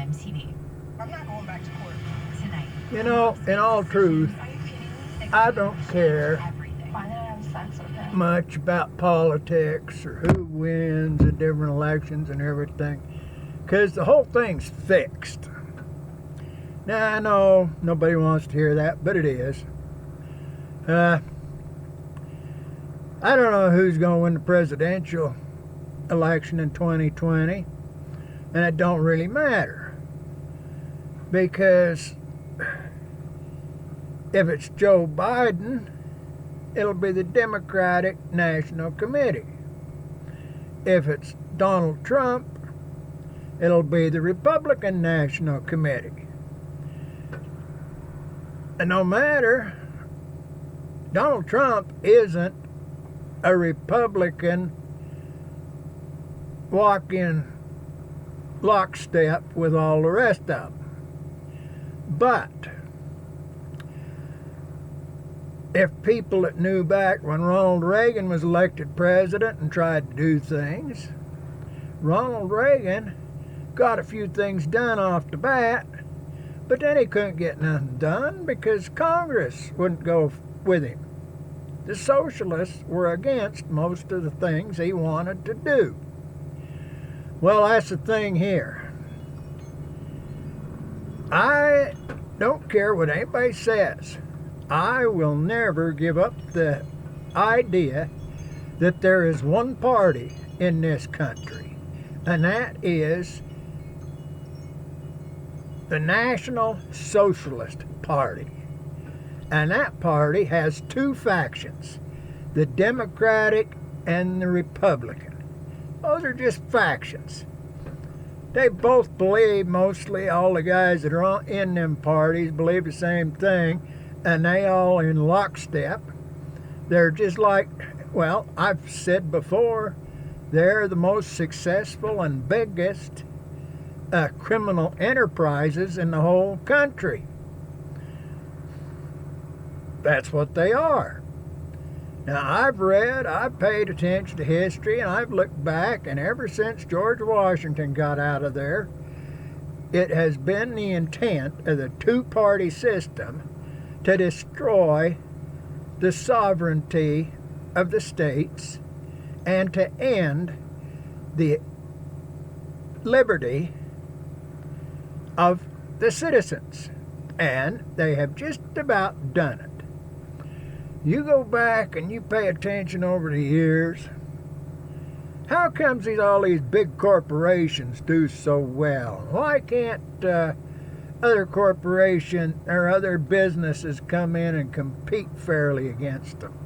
MTV. I'm not going back to court tonight. You know, in all truth, I don't care much about politics or who wins in different elections and everything, because the whole thing's fixed. Now, I know nobody wants to hear that, but it is. I don't know who's going to win the presidential election in 2020, and it don't really matter, because if it's Joe Biden, it'll be the Democratic National Committee. If it's Donald Trump, it'll be the Republican National Committee. And no matter, Donald Trump isn't a Republican walking lockstep with all the rest of them. But if people that knew back when Ronald Reagan was elected president and tried to do things, Ronald Reagan got a few things done off the bat, but then he couldn't get nothing done because Congress wouldn't go with him. The socialists were against most of the things he wanted to do. Well, that's the thing here. I don't care what anybody says. I will never give up the idea that there is one party in this country, and that is the National Socialist Party. And that party has two factions, the Democratic and the Republican. Those are just factions. They both believe, mostly all the guys that are in them parties believe the same thing, and they all in lockstep. They're just like, well, I've said before, they're the most successful and biggest criminal enterprises in the whole country. That's what they are. Now, I've paid attention to history, and I've looked back, and ever since George Washington got out of there, it has been the intent of the two-party system to destroy the sovereignty of the states and to end the liberty of the citizens. And they have just about done it. You go back and you pay attention over the years, how comes all these big corporations do so well? Why can't other corporations or other businesses come in and compete fairly against them?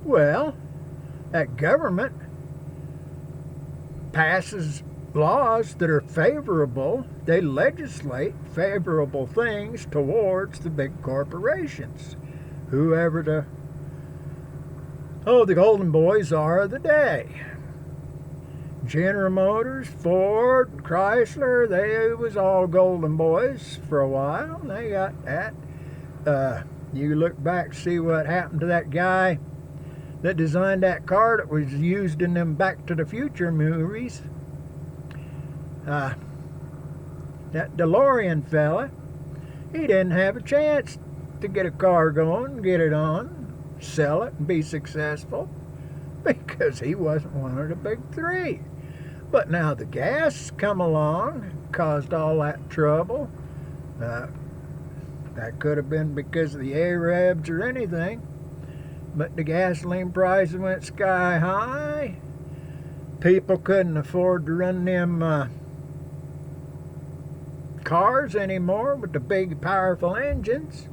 Well, that government passes laws that are favorable. They legislate favorable things towards the big corporations, whoever the golden boys are of the day. General Motors, Ford, Chrysler, they was all golden boys for a while. They got that. You look back, see what happened to that guy that designed that car that was used in them Back to the Future movies. That DeLorean fella, he didn't have a chance to get a car going, get it on, sell it, and be successful, because he wasn't one of the big three. But now the gas come along, caused all that trouble. That could have been because of the Arabs or anything, but the gasoline prices went sky high. People couldn't afford to run them cars anymore with the big powerful engines.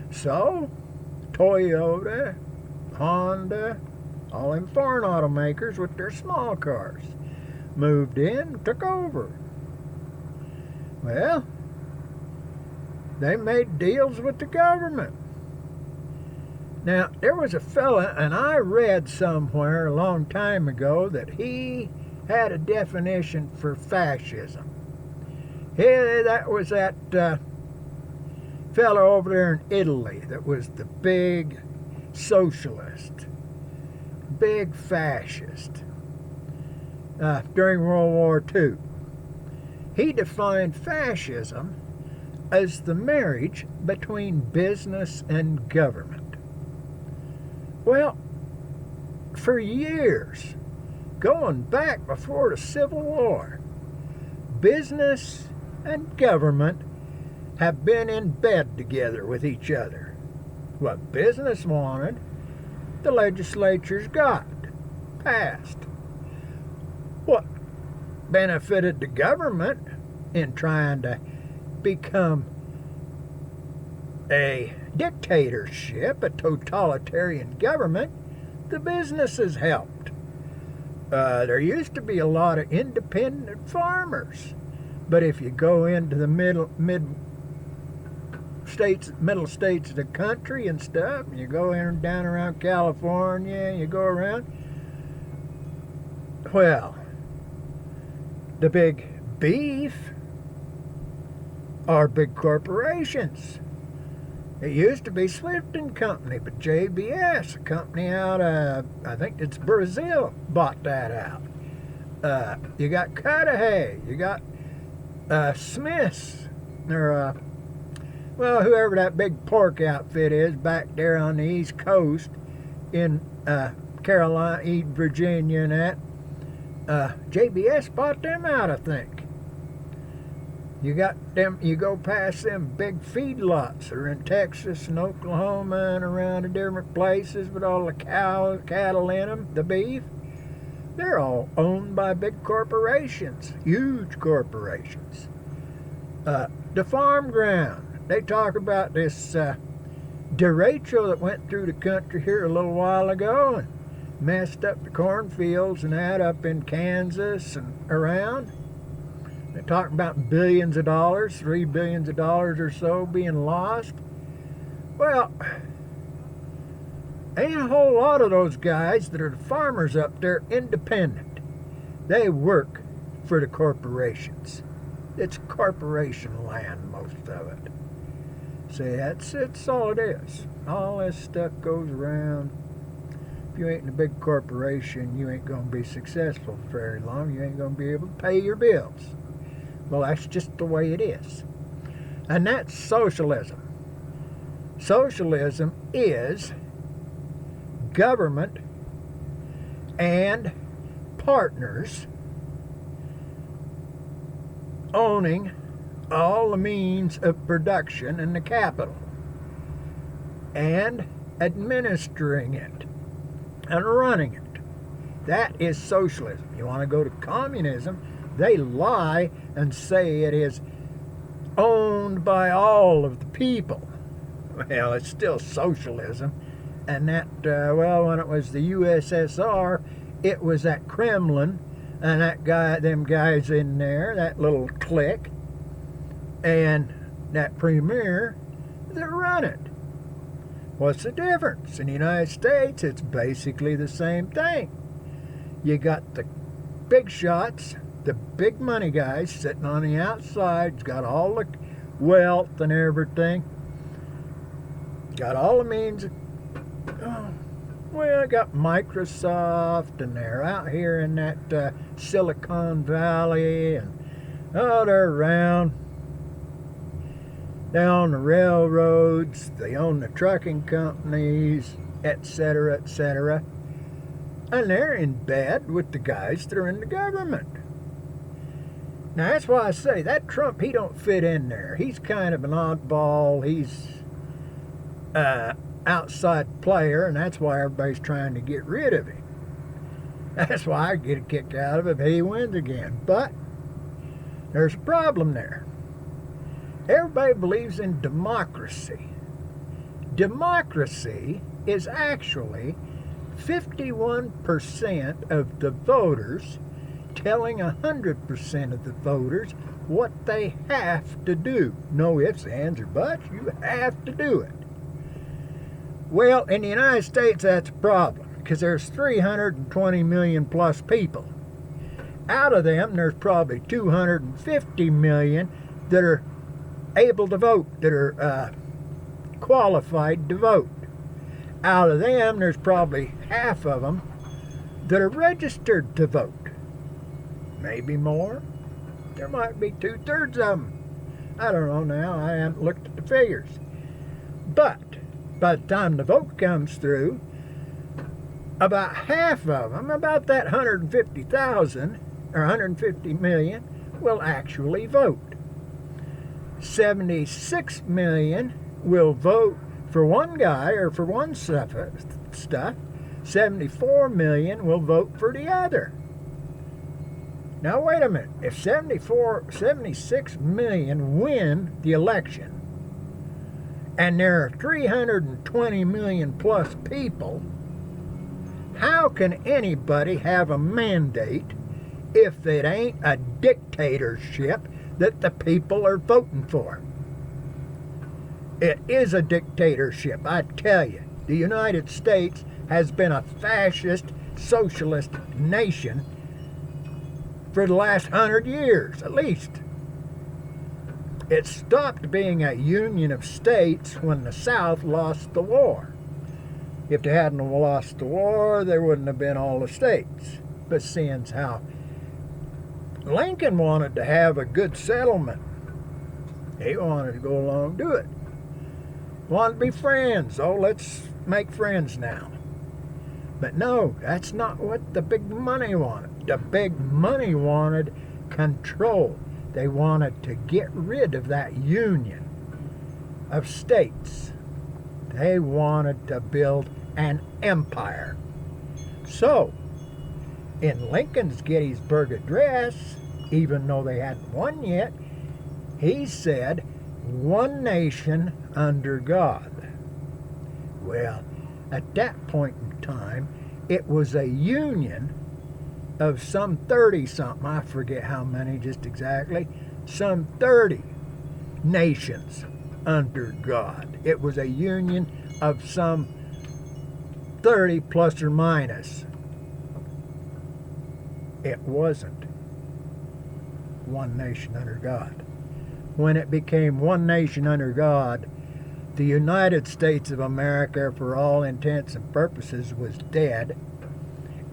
So Toyota, Honda, all them foreign automakers with their small cars moved in, took over. Well, they made deals with the government. Now, there was a fella, and I read somewhere a long time ago that he had a definition for fascism. That was that fella over there in Italy that was the big socialist, big fascist during World War II. He defined fascism as the marriage between business and government. Well, for years, going back before the Civil War, business and government have been in bed together with each other. What business wanted, the legislatures got passed. What benefited the government in trying to become a dictatorship, a totalitarian government, the businesses helped. There used to be a lot of independent farmers, but if you go into the middle states of the country and stuff, and you go in and down around California, and you go around, well, the big beef are big corporations. It used to be Swift and Company, but JBS, a company out of, I think it's Brazil, bought that out. You got Cudahy, you got Smith's, or well, whoever that big pork outfit is back there on the East Coast in Carolina, Virginia, and that. JBS bought them out, I think. You got them. You go past them big feedlots that are in Texas and Oklahoma and around the different places with all the cattle in them, the beef. They're all owned by big corporations, huge corporations. The farm ground. They talk about this derecho that went through the country here a little while ago and messed up the cornfields and that up in Kansas and around. They talk about billions of dollars, $3 billion or so being lost. Well, ain't a whole lot of those guys that are the farmers up there independent. They work for the corporations. It's corporation land, most of it. See, it's all it is. All this stuff goes around. If you ain't in a big corporation, you ain't going to be successful for very long. You ain't going to be able to pay your bills. Well, that's just the way it is. And that's socialism. Socialism is government and partners owning all the means of production and the capital and administering it and running it. That is socialism. You want to go to communism, they lie and say it is owned by all of the people. Well, it's still socialism. And that, well, when it was the USSR, it was that Kremlin and that guy, them guys in there, that little clique, and that premier that run it. What's the difference? In the United States, it's basically the same thing. You got the big shots, the big money guys sitting on the outside, got all the wealth and everything, got all the means of, well, I got Microsoft, and they're out here in that Silicon Valley, and they're around. They own the railroads, they own the trucking companies, etc., etc. And they're in bed with the guys that are in the government. Now, that's why I say that Trump, he don't fit in there. He's kind of an oddball. He's outside player, and that's why everybody's trying to get rid of him. That's why I get a kick out of it if he wins again. But there's a problem there. Everybody believes in democracy. Democracy is actually 51% of the voters telling 100% of the voters what they have to do. No ifs, ands, or buts. You have to do it. Well, in the United States, that's a problem because there's 320 million plus people. Out of them, there's probably 250 million that are able to vote, that are qualified to vote. Out of them, there's probably half of them that are registered to vote. Maybe more. There might be 2/3 of them. I don't know now. I haven't looked at the figures. But by the time the vote comes through, about half of them, about that 150,000 or 150 million, will actually vote. 76 million will vote for one guy or for one stuff. 74 million will vote for the other. Now wait a minute. If 76 million win the election, and there are 320 million plus people, how can anybody have a mandate if it ain't a dictatorship that the people are voting for? It is a dictatorship, I tell you. The United States has been a fascist, socialist nation for the last 100 years, at least. It stopped being a union of states when the South lost the war. If they hadn't lost the war, there wouldn't have been all the states. But seeing how Lincoln wanted to have a good settlement, he wanted to go along and do it. Wanted to be friends. Oh, let's make friends now. But no, that's not what the big money wanted. The big money wanted control. They wanted to get rid of that union of states. They wanted to build an empire. So, in Lincoln's Gettysburg Address, even though they hadn't won yet, he said, "One nation under God." Well, at that point in time, it was a union of some 30-something, I forget how many just exactly, some 30 nations under God. It was a union of some 30 plus or minus. It wasn't one nation under God. When it became one nation under God, the United States of America, for all intents and purposes, was dead,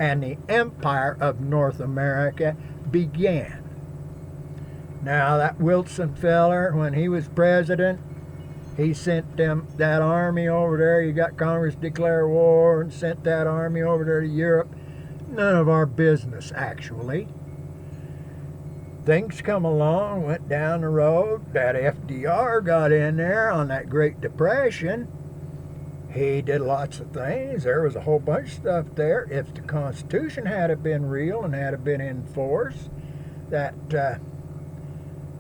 and the empire of North America began. Now, that Wilson feller, when he was president, he sent that army over there. You got Congress declare war and sent that army over there to Europe. None of our business, actually. Things come along, went down the road. That FDR got in there on that Great Depression. He did lots of things. There was a whole bunch of stuff there. If the Constitution had been real and had been in force, that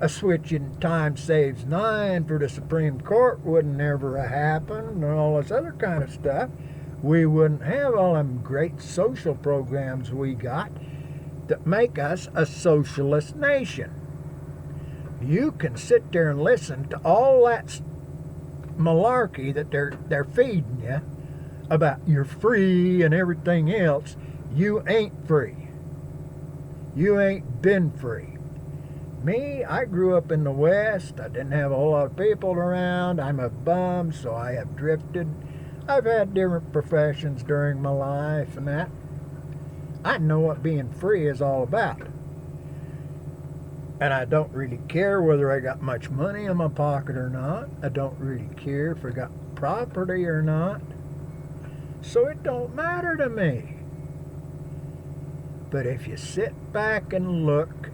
a switch in time saves nine for the Supreme Court wouldn't never have happened, and all this other kind of stuff. We wouldn't have all them great social programs we got that make us a socialist nation. You can sit there and listen to all that malarkey that they're feeding you about you're free and everything else. You ain't free. You ain't been free. Me, I grew up in the West. I didn't have a whole lot of people around. I'm a bum, so I have drifted. I've had different professions during my life and that. I know what being free is all about. And I don't really care whether I got much money in my pocket or not. I don't really care if I got property or not. So it don't matter to me. But if you sit back and look,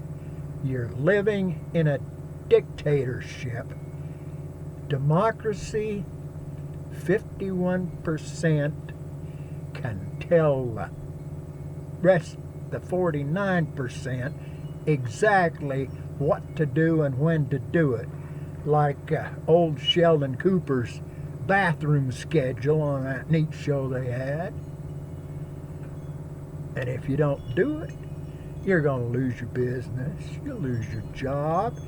you're living in a dictatorship. Democracy, 51% can tell the rest, the 49%, exactly what to do and when to do it. Like old Sheldon Cooper's bathroom schedule on that neat show they had. And if you don't do it, you're going to lose your business, you'll lose your job,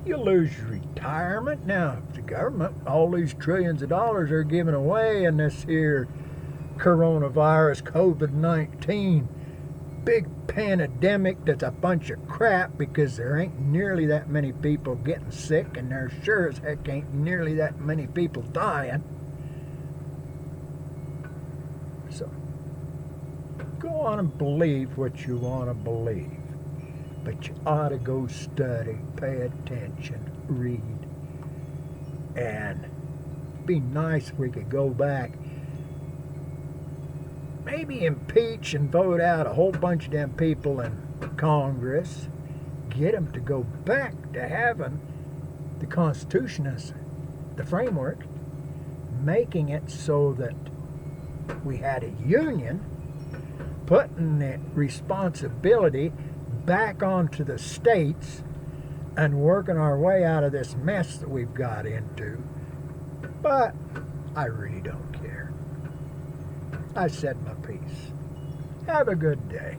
you'll lose your retirement. Now, the government, all these trillions of dollars they're giving away in this here coronavirus, COVID-19, big pandemic that's a bunch of crap because there ain't nearly that many people getting sick and there sure as heck ain't nearly that many people dying. So, go on and believe what you want to believe. But you ought to go study, pay attention, read. And be nice if we could go back. Maybe impeach and vote out a whole bunch of them people in Congress. Get them to go back to having the Constitution as the framework, making it so that we had a union, putting the responsibility back onto the states and working our way out of this mess that we've got into. But I really don't care. I said my piece. Have a good day.